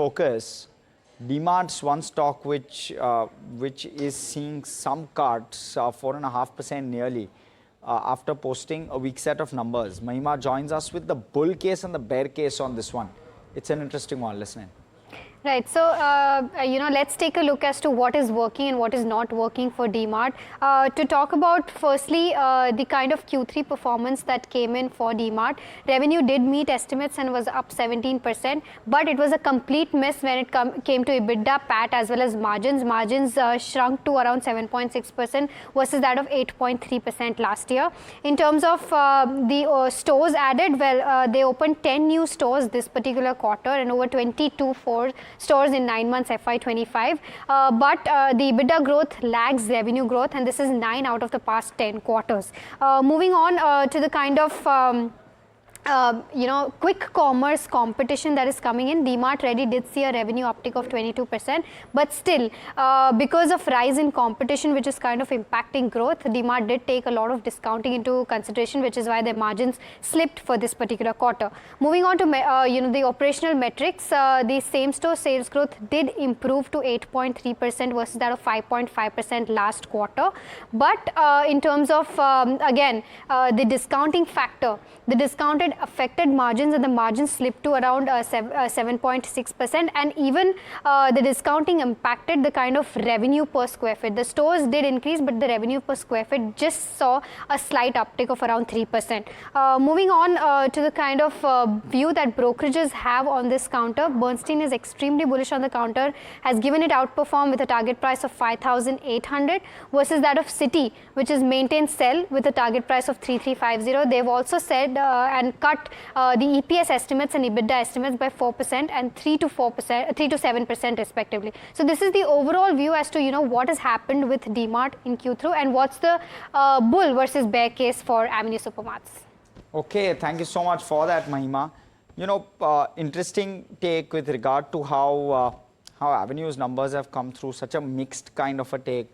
focus, DMart's one stock which is seeing some cuts, 4.5% nearly, after posting a weak set of numbers. Mahima joins us with the bull case and the bear case on this one. It's an interesting one. Listen in. Right. So, let's take a look as to what is working and what is not working for DMart. To talk about, firstly, the kind of Q3 performance that came in for DMart. Revenue did meet estimates and was up 17%, but it was a complete miss when it came to EBITDA, PAT, as well as margins. Margins shrunk to around 7.6% versus that of 8.3% last year. In terms of the stores added, well, they opened 10 new stores this particular quarter and over 22 stores in 9 months FY25, but the EBITDA growth lags revenue growth, and this is 9 out of the past 10 quarters. Moving on to the kind of quick commerce competition that is coming in. DMart Ready did see a revenue uptick of 22%, but still, because of rise in competition, which is kind of impacting growth, DMart did take a lot of discounting into consideration, which is why their margins slipped for this particular quarter. Moving on to the operational metrics, the same-store sales growth did improve to 8.3% versus that of 5.5% last quarter. But in terms of again the discounting factor, the discounted affected margins, and the margins slipped to around 7.6%, and even the discounting impacted the kind of revenue per square feet. The stores did increase, but the revenue per square feet just saw a slight uptick of around 3%. Moving on to the kind of view that brokerages have on this counter, Bernstein is extremely bullish on the counter, has given it outperform with a target price of 5,800 versus that of Citi, which is maintained sell with a target price of 3,350. They've also said and cut the EPS estimates and EBITDA estimates by 4% and 3 to 7% respectively. So this is the overall view as to what has happened with DMart in Q3 and what's the bull versus bear case for Avenue Supermarts. Okay, thank you so much for that, Mahima. Interesting take with regard to how Avenue's numbers have come through, such a mixed kind of a take.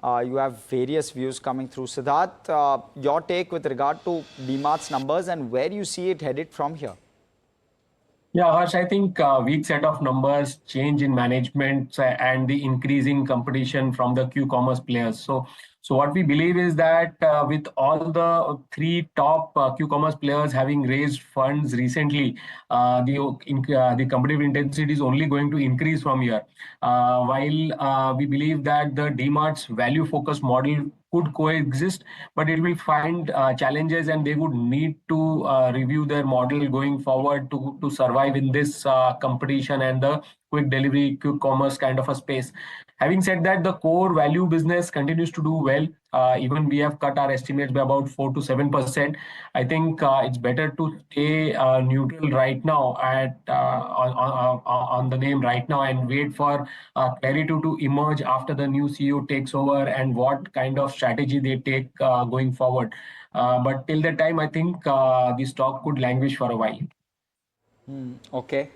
You have various views coming through. Siddharth, your take with regard to DMart's numbers and where you see it headed from here? Yeah, Harsh, I think weak set of numbers, change in management, and the increasing competition from the Q-commerce players. So what we believe is that with all the three top Q-commerce players having raised funds recently, the competitive intensity is only going to increase from here. While we believe that the DMart's value-focused model could coexist, but it will find challenges, and they would need to review their model going forward to survive in this competition and the quick delivery, quick commerce kind of a space. Having said that, the core value business continues to do well. Even we have cut our estimates by about 4 to 7%. I think it's better to stay neutral right now on the name right now and wait for clarity to emerge after the new CEO takes over and what kind of strategy they take going forward. But till that time, I think the stock could languish for a while. Okay.